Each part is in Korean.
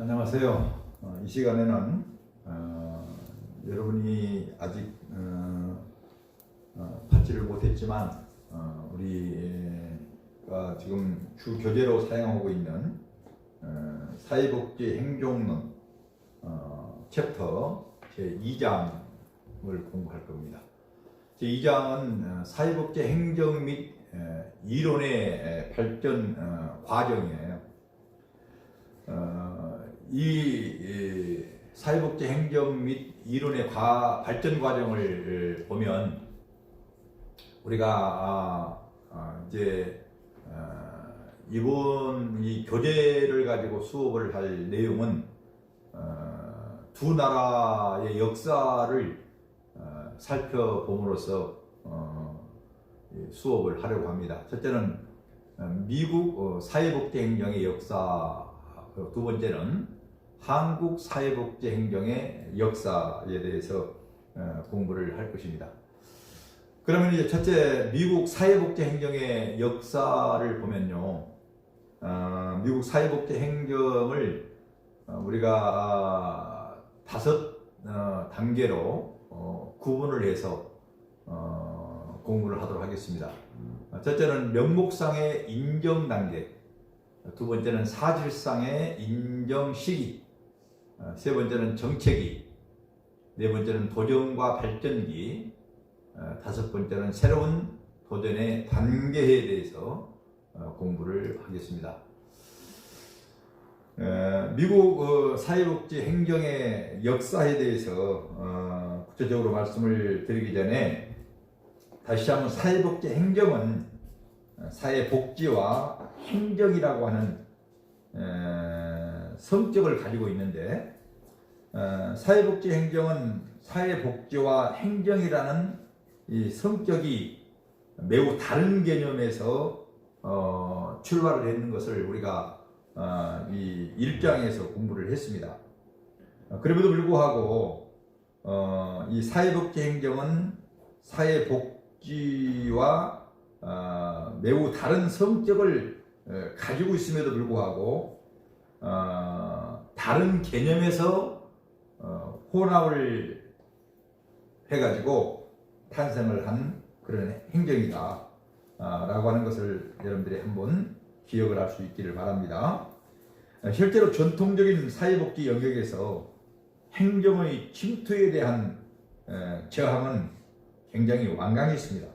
안녕하세요. 이 시간에는 여러분이 아직 받지를 못했지만 우리가 지금 주 교재로 사용하고 있는 사회복지 행정론 챕터 제2장을 공부할 겁니다. 제2장은 사회복지 행정 및 이론의 발전 과정이에요. 이 사회복지 행정 및 이론의 발전 과정을 보면 우리가 이제 이번 이 교재를 가지고 수업을 할 내용은 두 나라의 역사를 살펴봄으로써 수업을 하려고 합니다. 첫째는 미국 사회복지 행정의 역사, 두 번째는 한국 사회복지 행정의 역사에 대해서 공부를 할 것입니다. 그러면 이제 첫째 미국 사회복지 행정의 역사를 보면요, 미국 사회복지 행정을 우리가 5 단계로 구분을 해서 공부를 하도록 하겠습니다. 첫째는 명목상의 인정 단계, 두 번째는 사실상의 인정 시기, 세 번째는 정책이, 네 번째는 도전과 발전기, 다섯 번째는 새로운 도전의 단계에 대해서 공부를 하겠습니다. 미국 사회복지 행정의 역사에 대해서 구체적으로 말씀을 드리기 전에 다시 한번 사회복지 행정은 사회복지와 행정이라고 하는 성격을 가지고 있는데, 사회복지 행정은 사회복지와 행정이라는 이 성격이 매우 다른 개념에서 출발을 했는 것을 우리가 이 1장에서 공부를 했습니다. 그럼에도 불구하고 이 사회복지 행정은 사회복지와 매우 다른 성격을 가지고 있음에도 불구하고 다른 개념에서 혼합을 해가지고 탄생을 한 그런 행정이다 라고 하는 것을 여러분들이 한번 기억을 할 수 있기를 바랍니다. 실제로 전통적인 사회복지 영역에서 행정의 침투에 대한 저항은 굉장히 완강했습니다.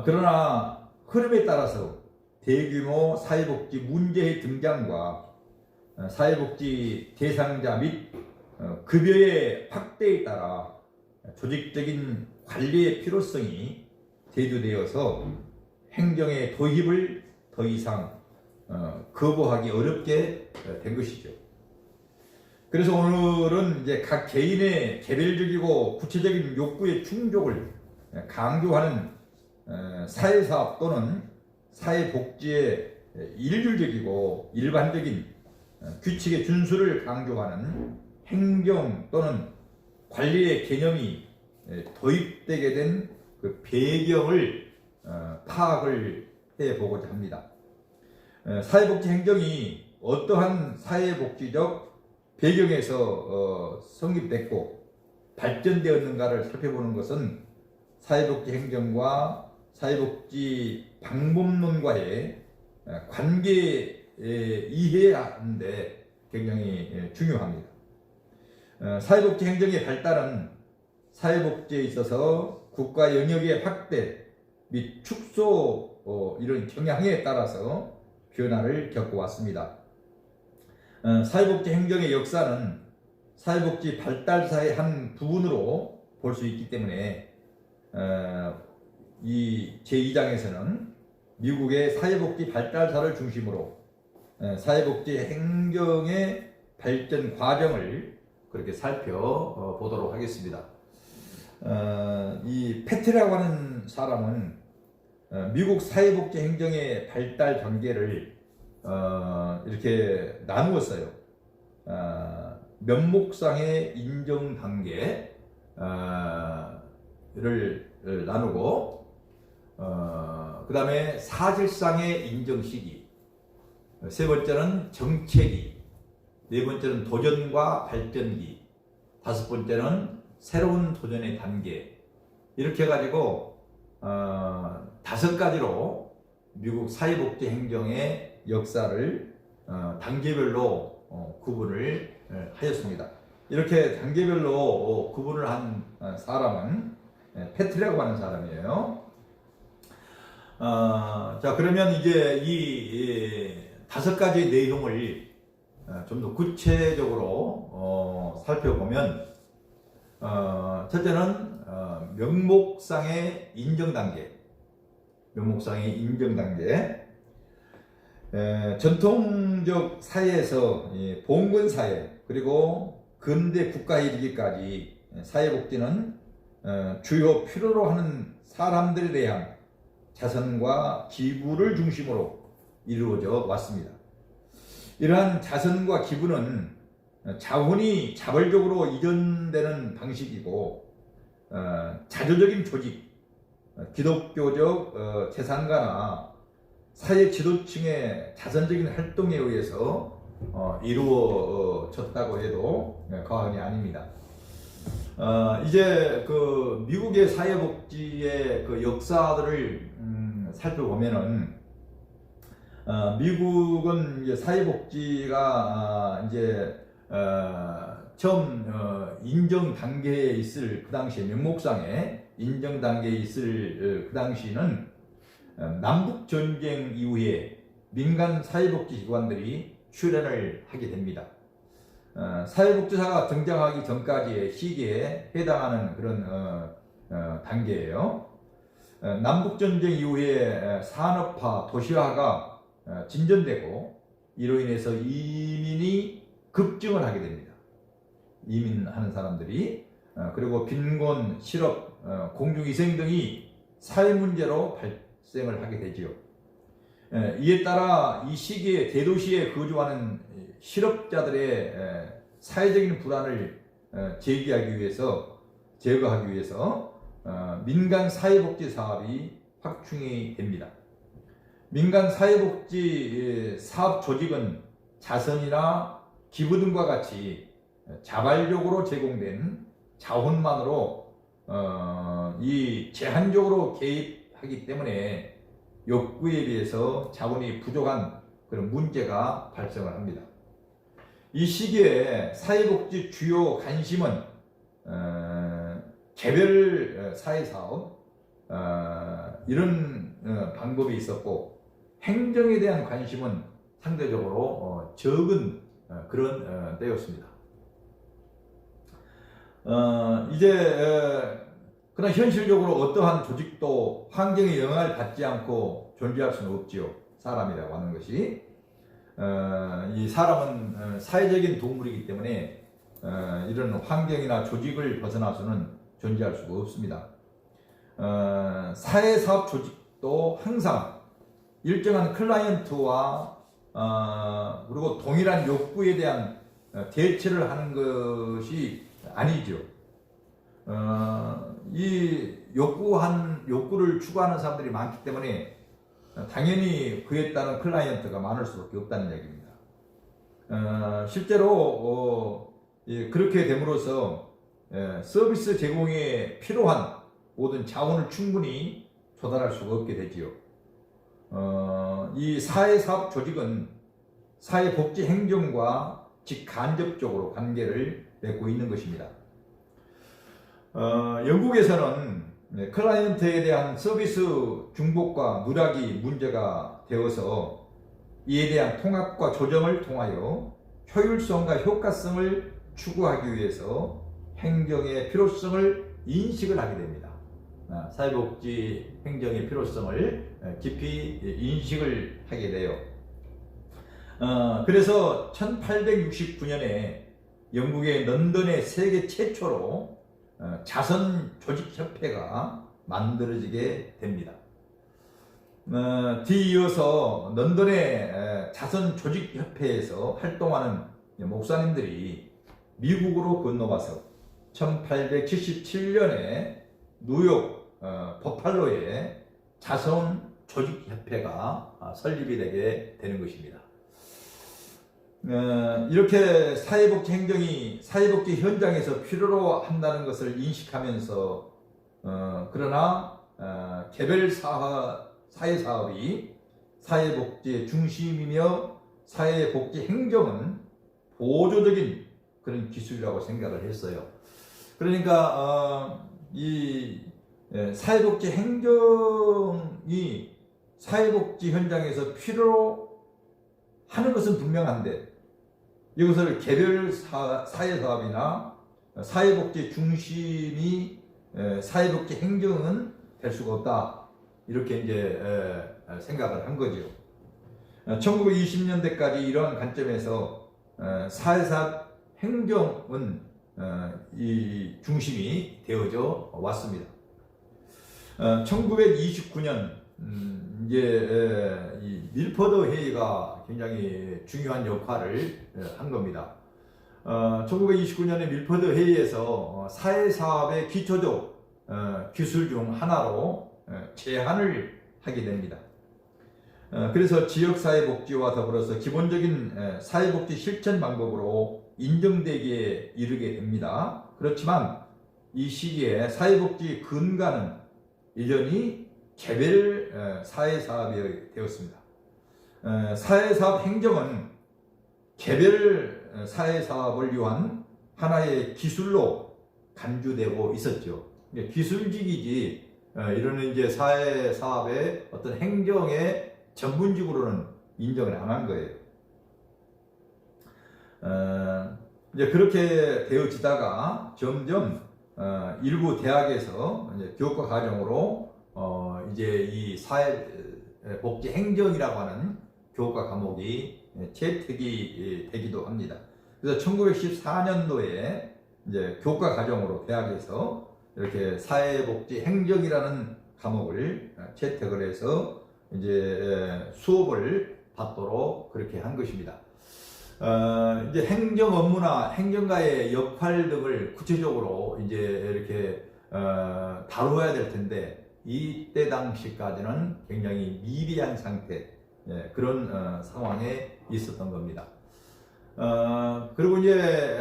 그러나 흐름에 따라서 대규모 사회복지 문제의 등장과 사회복지 대상자 및 급여의 확대에 따라 조직적인 관리의 필요성이 대두되어서 행정의 도입을 더 이상 거부하기 어렵게 된 것이죠. 그래서 오늘은 이제 각 개인의 개별적이고 구체적인 욕구의 충족을 강조하는 사회사업 또는 사회복지의 일률적이고 일반적인 규칙의 준수를 강조하는 행정 또는 관리의 개념이 도입되게 된 그 배경을 파악을 해보고자 합니다. 사회복지 행정이 어떠한 사회복지적 배경에서 성립됐고 발전되었는가를 살펴보는 것은 사회복지 행정과 사회복지 방법론과의 관계 이해하는 데 굉장히 중요합니다. 사회복지 행정의 발달은 사회복지에 있어서 국가 영역의 확대 및 축소 이런 경향에 따라서 변화를 겪어왔습니다. 사회복지 행정의 역사는 사회복지 발달사의 한 부분으로 볼 수 있기 때문에 이 제2장에서는 미국의 사회복지 발달사를 중심으로 사회복지 행정의 발전 과정을 그렇게 살펴보도록 하겠습니다. 이 패트라고 하는 사람은 미국 사회복지 행정의 발달 단계를 이렇게 나누었어요. 면목상의 인정 단계를 나누고 그 다음에 사실상의 인정 시기, 세 번째는 정책이, 네 번째는 도전과 발전기, 다섯 번째는 새로운 도전의 단계. 이렇게 해가지고 다섯 가지로 미국 사회복지행정의 역사를 단계별로 구분을 하였습니다. 이렇게 단계별로 구분을 한 사람은 패트라고 하는 사람이에요. 자, 그러면 이제 이 다섯 가지 내용을 좀 더 구체적으로 살펴보면, 첫째는 명목상의 인정 단계. 명목상의 인정 단계. 전통적 사회에서 봉건 사회 그리고 근대 국가에 이르기까지 사회복지는 주요 필요로 하는 사람들에 대한 자선과 기부를 중심으로 이루어져 왔습니다. 이러한 자선과 기부는 자원이 자발적으로 이전되는 방식이고, 자조적인 조직, 기독교적 재산가나 사회 지도층의 자선적인 활동에 의해서 이루어졌다고 해도 과언이 아닙니다. 이제 그 미국의 사회복지의 그 역사들을 살펴보면은, 미국은 이제 사회복지가 이제 처음 인정 단계에 있을 그 당시에 명목상에 인정 단계에 있을 그 당시는 남북 전쟁 이후에 민간 사회복지 기관들이 출연을 하게 됩니다. 사회복지사가 등장하기 전까지의 시기에 해당하는 그런 단계예요. 남북전쟁 이후에 산업화, 도시화가 진전되고 이로 인해서 이민이 급증을 하게 됩니다. 이민하는 사람들이. 그리고 빈곤, 실업, 공중위생 등이 사회문제로 발생을 하게 되지요. 이에 따라 이 시기에 대도시에 거주하는 실업자들의 사회적인 불안을 제거하기 위해서 민간 사회복지 사업이 확충이 됩니다. 민간 사회복지 사업 조직은 자선이나 기부 등과 같이 자발적으로 제공된 자원만으로 이 제한적으로 개입하기 때문에 욕구에 비해서 자원이 부족한 그런 문제가 발생을 합니다. 이 시기에 사회복지 주요 관심은 개별 사회사업 이런 방법이 있었고, 행정에 대한 관심은 상대적으로 적은 그런 때였습니다. 이제 그러나 현실적으로 어떠한 조직도 환경의 영향을 받지 않고 존재할 수는 없지요. 사람이라고 하는 것이. 이 사람은 사회적인 동물이기 때문에 이런 환경이나 조직을 벗어나서는 존재할 수가 없습니다. 사회사업 조직도 항상 일정한 클라이언트와 그리고 동일한 욕구에 대한 대처를 하는 것이 아니죠. 이 욕구를 추구하는 사람들이 많기 때문에 당연히 그에 따른 클라이언트가 많을 수밖에 없다는 얘기입니다. 실제로 그렇게 됨으로써 서비스 제공에 필요한 모든 자원을 충분히 조달할 수가 없게 되지요. 이 사회사업 조직은 사회복지 행정과 직간접적으로 관계를 맺고 있는 것입니다. 영국에서는 클라이언트에 대한 서비스 중복과 누락이 문제가 되어서 이에 대한 통합과 조정을 통하여 효율성과 효과성을 추구하기 위해서 행정의 필요성을 인식을 하게 됩니다. 사회복지 행정의 필요성을 깊이 인식을 하게 돼요. 그래서 1869년에 영국의 런던의 세계 최초로 자선조직협회가 만들어지게 됩니다. 뒤이어서 런던의 자선조직협회에서 활동하는 목사님들이 미국으로 건너와서 1877년에 뉴욕 버팔로에 자선조직협회가 설립이 되게 되는 것입니다. 이렇게 사회복지 행정이 사회복지 현장에서 필요로 한다는 것을 인식하면서 그러나 개별 사회사업이 사회복지의 중심이며 사회복지 행정은 보조적인 그런 기술이라고 생각을 했어요. 그러니까 이 사회복지 행정이 사회복지 현장에서 필요로 하는 것은 분명한데 이것을 개별 사회사업이나 사회복지 중심이 사회복지 행정은 될 수가 없다. 이렇게 이제 생각을 한 거죠. 1920년대까지 이러한 관점에서 사회사업 행정은 이 중심이 되어져 왔습니다. 1929년 이제 이 밀퍼드 회의가 굉장히 중요한 역할을 한 겁니다. 1929년에 밀퍼드 회의에서 사회사업의 기초적 기술 중 하나로 제안을 하게 됩니다. 그래서 지역사회복지와 더불어서 기본적인 사회복지 실천 방법으로 인정되기에 이르게 됩니다. 그렇지만 이 시기에 사회복지 근간은 여전히 개별 사회사업이 되었습니다. 사회사업 행정은 개별 사회사업을 위한 하나의 기술로 간주되고 있었죠. 기술직이지 이런 이제 사회사업의 어떤 행정의 전문직으로는 인정을 안 한 거예요. 이제 그렇게 되어지다가 점점 일부 대학에서 이제 교과 과정으로 이제 이 사회복지 행정이라고 하는 교과 과목이 채택이 되기도 합니다. 그래서 1914년도에 이제 교과 과정으로 대학에서 이렇게 사회복지 행정이라는 과목을 채택을 해서 이제 수업을 받도록 그렇게 한 것입니다. 이제 행정 업무나 행정가의 역할 등을 구체적으로 이제 이렇게 다루어야 될 텐데 이때 당시까지는 굉장히 미비한 상태, 그런 상황에 있었던 겁니다. 그리고 이제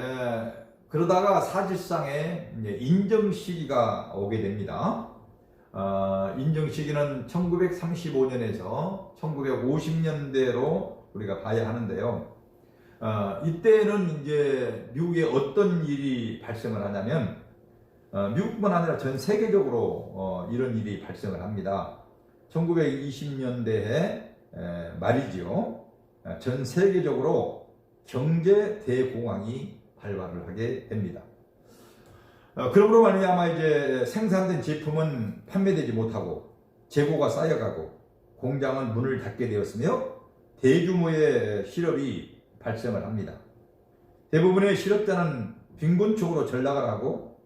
그러다가 사실상의 이제 인정 시기가 오게 됩니다. 인정 시기는 1935년에서 1950년대로 우리가 봐야 하는데요. 이때는 이제 미국에 어떤 일이 발생을 하냐면 미국뿐만 아니라 전 세계적으로 이런 일이 발생을 합니다. 1920년대에 말이죠. 전 세계적으로 경제 대공황이 발발을 하게 됩니다. 그러므로 말미암아 이제 생산된 제품은 판매되지 못하고 재고가 쌓여가고 공장은 문을 닫게 되었으며 대규모의 실업이 발생을 합니다. 대부분의 실업자는 빈곤층으로 전락을 하고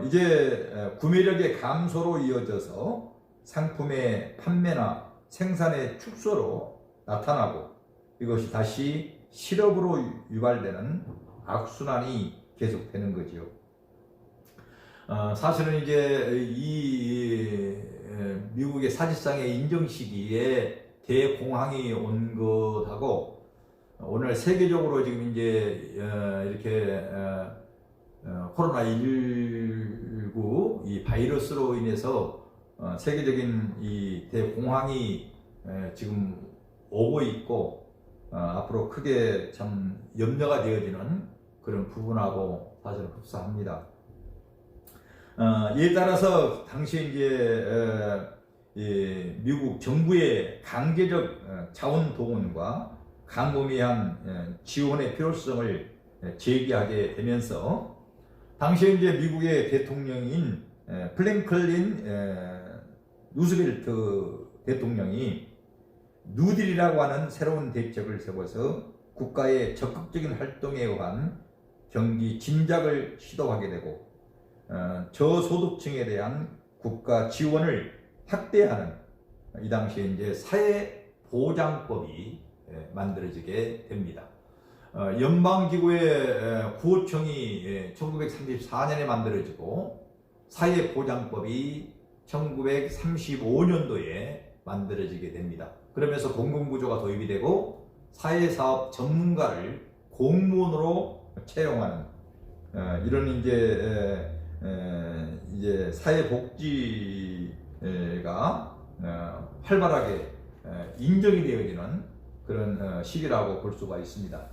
이제 구매력의 감소로 이어져서 상품의 판매나 생산의 축소로 나타나고 이것이 다시 실업으로 유발되는 악순환이 계속되는 거죠. 사실은 이제 이 미국의 사실상의 인정 시기에 대공황이 온 것하고 오늘 세계적으로 지금 이제 이렇게 코로나19 이 바이러스로 인해서 세계적인 이 대공황이 지금 오고 있고 앞으로 크게 참 염려가 되어지는 그런 부분하고 사실은 흡사합니다. 이에 따라서 당시 이제 미국 정부의 강제적 자원 동원과 광범위한 지원의 필요성을 제기하게 되면서 당시에 이제 미국의 대통령인 프랭클린 루스벨트 대통령이 뉴딜이라고 하는 새로운 대책을 세워서 국가의 적극적인 활동에 의한 경기 진작을 시도하게 되고 저소득층에 대한 국가 지원을 확대하는 이 당시에 이제 사회보장법이 만들어지게 됩니다. 연방기구의 구호청이 1934년에 만들어지고 사회보장법이 1935년도에 만들어지게 됩니다. 그러면서 공공구조가 도입이 되고 사회사업 전문가를 공무원으로 채용하는 이런 이제 사회복지가 활발하게 인정이 되어지는 그런 시기라고 볼 수가 있습니다.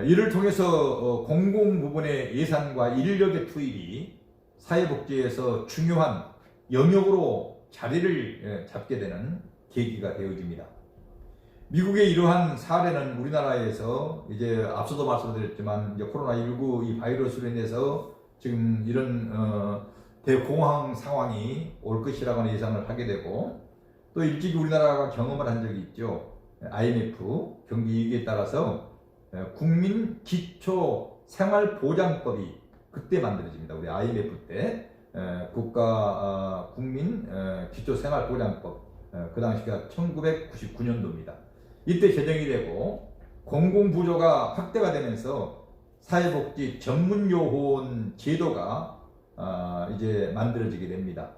이를 통해서 공공 부분의 예산과 인력의 투입이 사회복지에서 중요한 영역으로 자리를 잡게 되는 계기가 되어집니다. 미국의 이러한 사례는 우리나라에서 이제 앞서도 말씀드렸지만 이제 코로나19 이 바이러스로 인해서 지금 이런 대공황 상황이 올 것이라고 하는 예상을 하게 되고, 또 일찍이 우리나라가 경험을 한 적이 있죠. IMF 경기 위기에 따라서 국민 기초 생활보장법이 그때 만들어집니다. 우리 IMF 때 국가 국민 기초 생활보장법, 그 당시가 1999년도입니다. 이때 제정이 되고 공공부조가 확대가 되면서 사회복지 전문요원 제도가 이제 만들어지게 됩니다.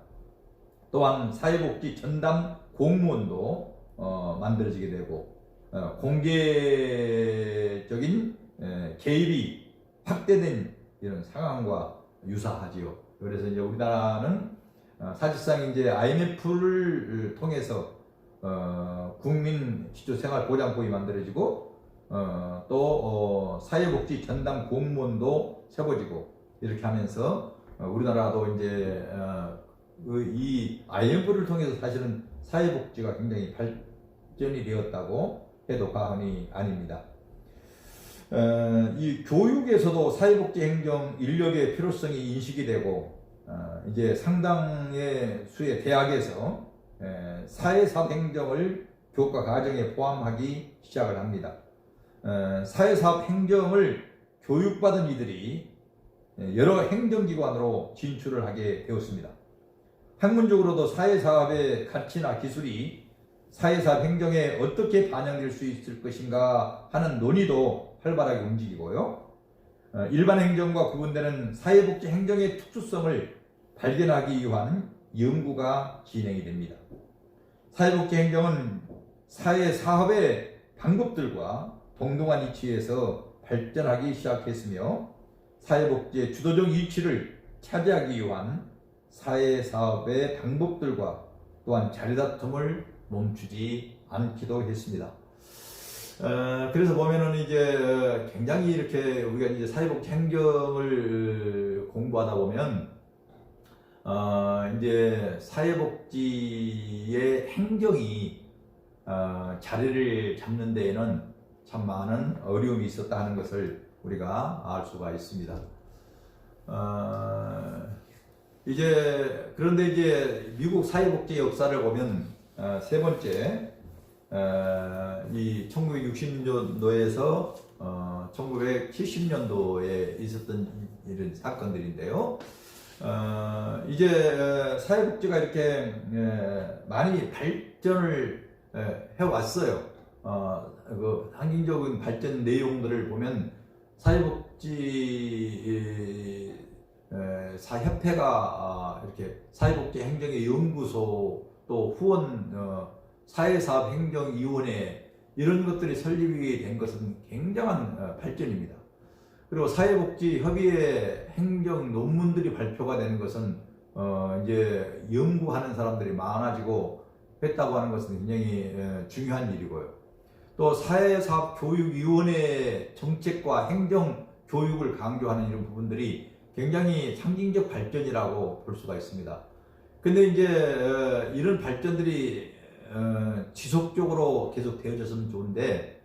또한 사회복지 전담 공무원도 만들어지게 되고 공개적인 개입이 확대된 이런 상황과 유사하지요. 그래서 이제 우리나라는 사실상 이제 IMF를 통해서 국민 기초생활보장법이 만들어지고 또 사회복지 전담 공무원도 세워지고 이렇게 하면서 우리나라도 이제 이 IMF를 통해서 사실은 사회복지가 굉장히 발전이 되었다고 해도 과언이 아닙니다. 이 교육에서도 사회복지 행정 인력의 필요성이 인식이 되고 이제 상당의 수의 대학에서 사회사업 행정을 교과 과정에 포함하기 시작을 합니다. 사회사업 행정을 교육받은 이들이 여러 행정기관으로 진출을 하게 되었습니다. 학문적으로도 사회사업의 가치나 기술이 사회사업 행정에 어떻게 반영될 수 있을 것인가 하는 논의도 활발하게 움직이고요. 일반 행정과 구분되는 사회복지 행정의 특수성을 발견하기 위한 연구가 진행이 됩니다. 사회복지 행정은 사회사업의 방법들과 동등한 위치에서 발전하기 시작했으며 사회복지의 주도적 위치를 차지하기 위한 사회사업의 방법들과 또한 자리다툼을 멈추지 않기도 했습니다. 그래서 보면은 이제 굉장히 이렇게 우리가 이제 사회복지 행정을 공부하다 보면 이제 사회복지의 행정이 자리를 잡는 데에는 참 많은 어려움이 있었다 하는 것을 우리가 알 수가 있습니다. 그런데 이제 미국 사회복지 역사를 보면 세 번째 이 1960년도에서 1970년도에 있었던 이런 사건들인데요. 이제 사회복지가 이렇게 많이 발전을 해왔어요. 그 항진적인 발전 내용들을 보면 사회복지 사협회가 이렇게 사회복지 행정의 연구소 또 후원 사회사업행정위원회 이런 것들이 설립이 된 것은 굉장한 발전입니다. 그리고 사회복지협의회 행정 논문들이 발표가 되는 것은 이제 연구하는 사람들이 많아지고 했다고 하는 것은 굉장히 중요한 일이고요. 또 사회사업교육위원회 정책과 행정 교육을 강조하는 이런 부분들이 굉장히 상징적 발전이라고 볼 수가 있습니다. 근데 이제 이런 발전들이 지속적으로 계속 되어졌으면 좋은데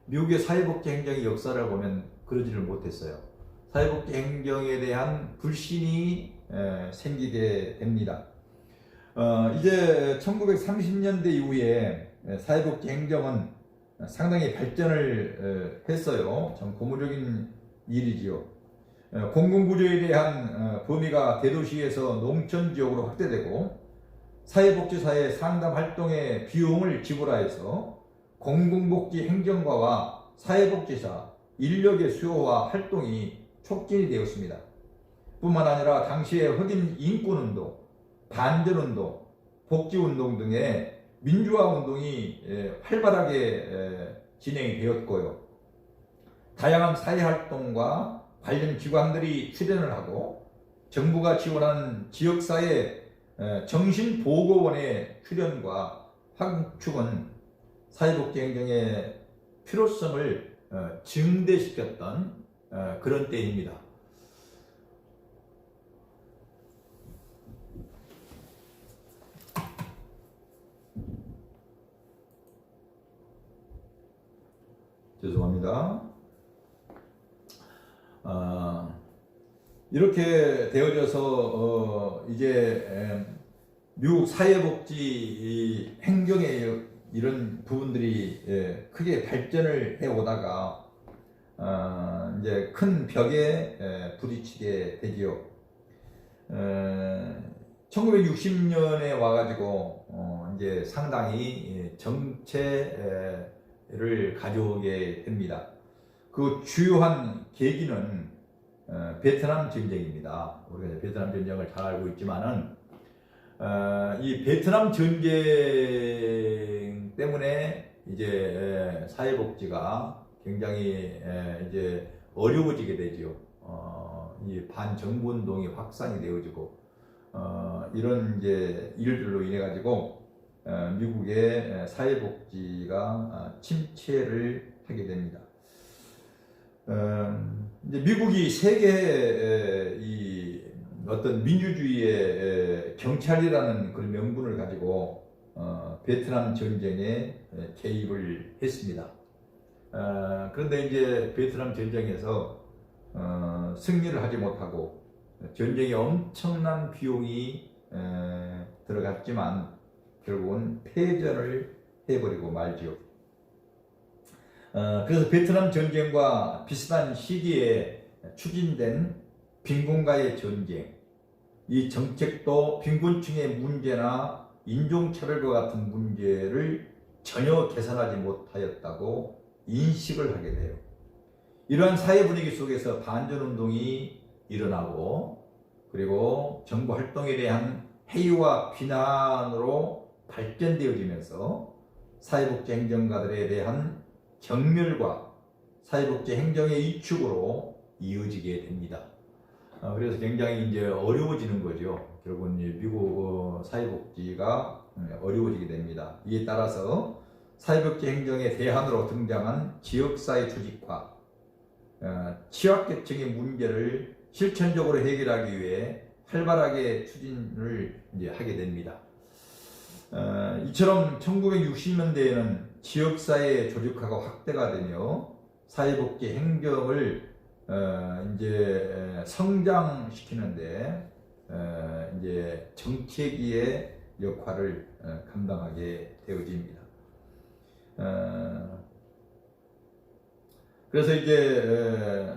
미국의 사회복지 행정의 역사를 보면 그러지를 못했어요. 사회복지 행정에 대한 불신이 생기게 됩니다. 이제 1930년대 이후에 사회복지 행정은 상당히 발전을 했어요. 참 고무적인 일이지요. 공공구조에 대한 범위가 대도시에서 농촌지역으로 확대되고 사회복지사의 상담활동의 비용을 지불하여서 공공복지 행정과와 사회복지사 인력의 수요와 활동이 촉진이 되었습니다. 뿐만 아니라 당시의 흑인 인권운동, 반전운동, 복지운동 등의 민주화운동이 활발하게 진행이 되었고요. 다양한 사회활동과 관련 기관들이 출연을 하고 정부가 지원하는 지역사회 정신보건원의 출연과 확축은 사회복지 행정의 필요성을 증대시켰던 그런 때입니다. 죄송합니다. 이렇게 되어져서 이제 미국 사회복지 행정의 이런 부분들이 크게 발전을 해오다가 이제 큰 벽에 부딪히게 되지요. 1960년에 와가지고 이제 상당히 정체를 가져오게 됩니다. 그 주요한 계기는 베트남 전쟁입니다. 우리가 베트남 전쟁을 잘 알고 있지만은 이 베트남 전쟁 때문에 이제 사회복지가 굉장히 이제 어려워지게 되지요. 이 반정부 운동이 확산이 되어지고 이런 이제 일들로 인해 가지고 미국의 사회복지가 침체를 하게 됩니다. 이제 미국이 세계의 이 어떤 민주주의의 경찰이라는 그런 명분을 가지고 베트남 전쟁에 개입을 했습니다. 그런데 이제 베트남 전쟁에서 승리를 하지 못하고 전쟁에 엄청난 비용이 들어갔지만 결국은 패전을 해버리고 말지요. 그래서 베트남 전쟁과 비슷한 시기에 추진된 빈곤과의 전쟁, 이 정책도 빈곤층의 문제나 인종차별과 같은 문제를 전혀 개선하지 못하였다고 인식을 하게 돼요. 이러한 사회 분위기 속에서 반전운동이 일어나고 그리고 정부 활동에 대한 회의와 비난으로 발전되어지면서 사회복지 행정가들에 대한 경멸과 사회복지 행정의 위축으로 이어지게 됩니다. 그래서 굉장히 이제 어려워지는 거죠. 결국은 미국 사회복지가 어려워지게 됩니다. 이에 따라서 사회복지 행정의 대안으로 등장한 지역사회 조직화, 취약계층의 문제를 실천적으로 해결하기 위해 활발하게 추진을 이제 하게 됩니다. 이처럼 1960년대에는 지역사회 조직화가 확대가 되며 사회복지 행정을 이제 성장시키는데 이제 정책위의 역할을 감당하게 되어집니다. 그래서 이제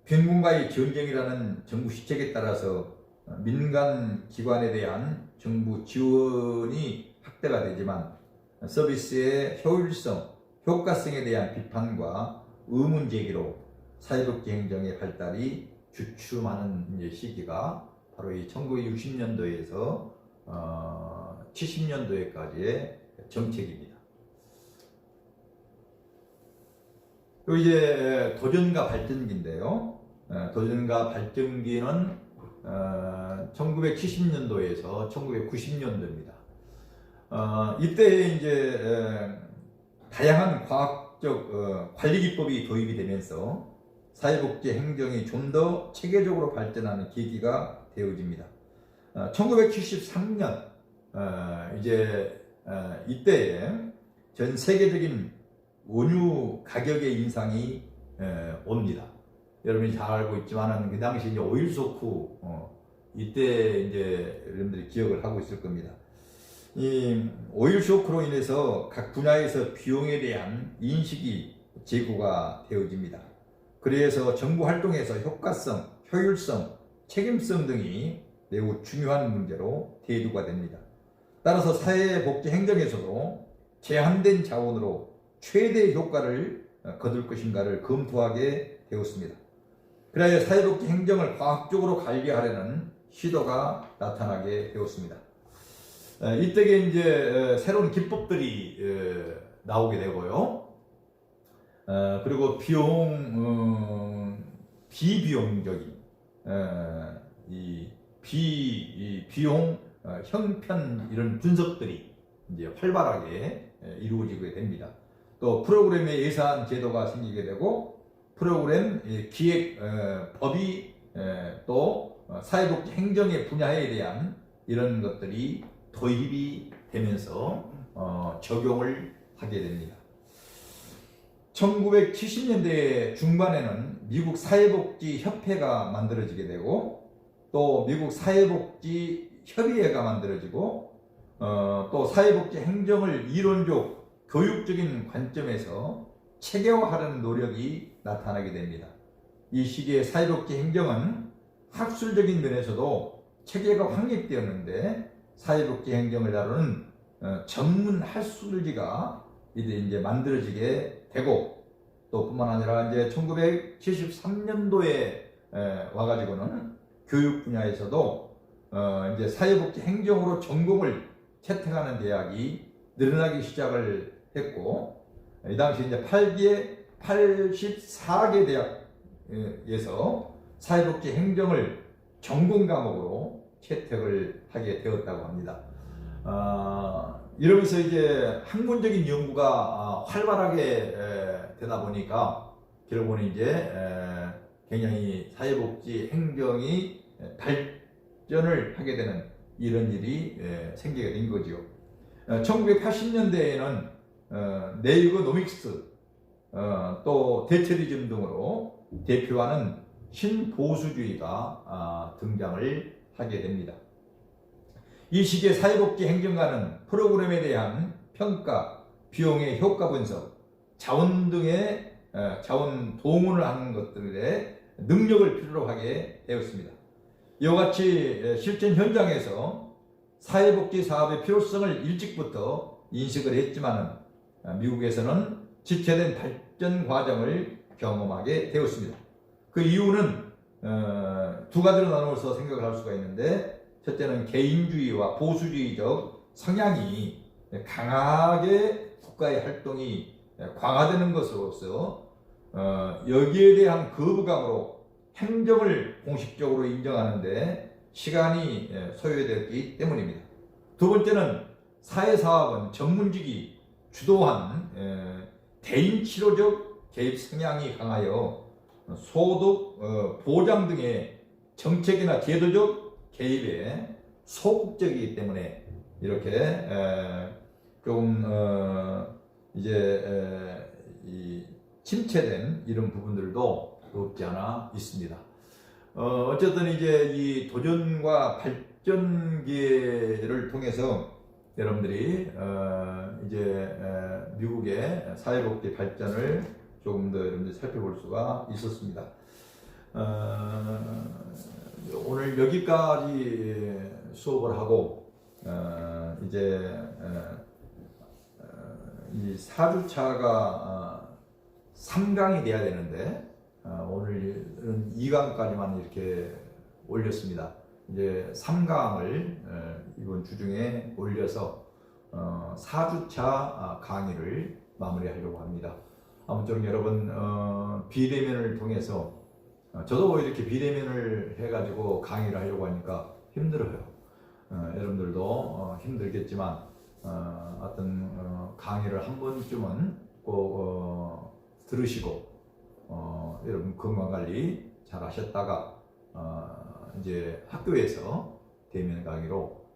빈곤과의 전쟁이라는 정부 시책에 따라서 민간 기관에 대한 정부 지원이 확대가 되지만 서비스의 효율성, 효과성에 대한 비판과 의문 제기로 사회복지 행정의 발달이 주춤하는 시기가 바로 이 1960년도에서 70년도에까지의 정책입니다. 또 이제 도전과 발전기인데요. 도전과 발전기는 1970년도에서 1990년도입니다. 이때 이제 다양한 과학적 관리 기법이 도입이 되면서 사회복지 행정이 좀 더 체계적으로 발전하는 계기가 되어집니다. 1973년 이제 이때에 전 세계적인 원유 가격의 인상이 옵니다. 여러분이 잘 알고 있지만은 그 당시 이제 오일 쇼크 이때 이제 여러분들이 기억을 하고 있을 겁니다. 이 오일 쇼크로 인해서 각 분야에서 비용에 대한 인식이 제고가 되어집니다. 그래서 정부 활동에서 효과성, 효율성, 책임성 등이 매우 중요한 문제로 대두가 됩니다. 따라서 사회복지 행정에서도 제한된 자원으로 최대 효과를 거둘 것인가를 검토하게 되었습니다. 그래야 사회복지 행정을 과학적으로 관리하려는 시도가 나타나게 되었습니다. 이때에 이제 새로운 기법들이 나오게 되고요. 그리고 비비용적인 이 비용 형편 이런 분석들이 이제 활발하게 이루어지게 됩니다. 또 프로그램의 예산 제도가 생기게 되고 프로그램 기획 법이 또 사회복지 행정의 분야에 대한 이런 것들이 도입이 되면서 적용을 하게 됩니다. 1970년대 중반에는 미국 사회복지협회가 만들어지게 되고 또 미국 사회복지협의회가 만들어지고 또 사회복지 행정을 이론적 교육적인 관점에서 체계화하려는 노력이 나타나게 됩니다. 이 시기에 사회복지 행정은 학술적인 면에서도 체계가 확립되었는데 사회복지 행정을 다루는 전문 학술지가 이제 만들어지게 되고 또 뿐만 아니라 이제 1973년도에 와가지고는 교육 분야에서도 이제 사회복지 행정으로 전공을 채택하는 대학이 늘어나기 시작을 했고 이 당시 이제 84개 대학에서 사회복지 행정을 전공 과목으로 채택을 하게 되었다고 합니다. 이러면서 이제 학문적인 연구가 활발하게 되다 보니까 결국은 이제 굉장히 사회복지 행정이 발전을 하게 되는 이런 일이 생기게 된 거죠. 1980년대에는 네이거노믹스 또 대체리즘 등으로 대표하는 신보수주의가 등장을 하게 됩니다. 이 시기에 사회복지 행정가는 프로그램에 대한 평가, 비용의 효과 분석, 자원 등의 자원 동원을 하는 것들에 능력을 필요로 하게 되었습니다. 이와 같이 실전 현장에서 사회복지 사업의 필요성을 일찍부터 인식을 했지만 미국에서는 지체된 발전 과정을 경험하게 되었습니다. 그 이유는 두 가지로 나누어서 생각을 할 수가 있는데 첫째는 개인주의와 보수주의적 성향이 강하게 국가의 활동이 강화되는 것으로서 여기에 대한 거부감으로 행정을 공식적으로 인정하는데 시간이 소요되었기 때문입니다. 두 번째는 사회사업은 전문직이 주도한 대인치료적 개입 성향이 강하여 소득 보장 등의 정책이나 제도적 개입에 소극적이기 때문에 이렇게 조금 이제 이 침체된 이런 부분들도 없지 않아 있습니다. 어쨌든 이제 이 도전과 발전 기회를 통해서 여러분들이 이제 미국의 사회복지 발전을 조금 더 여러분들이 살펴볼 수가 있었습니다. 오늘 여기까지 수업을 하고 이제 이 4주차가 3강이 돼야 되는데 오늘은 2강까지만 이렇게 올렸습니다. 이제 3강을 이번 주 중에 올려서 4주차 강의를 마무리하려고 합니다. 아무쪼록 여러분 비대면을 통해서 저도 이렇게 비대면을 해가지고 강의를 하려고 하니까 힘들어요. 여러분들도 힘들겠지만 어떤 강의를 한 번쯤은 꼭 들으시고 여러분 건강관리 잘 하셨다가 이제 학교에서 대면 강의로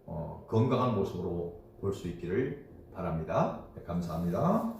건강한 모습으로 볼 수 있기를 바랍니다. 네, 감사합니다.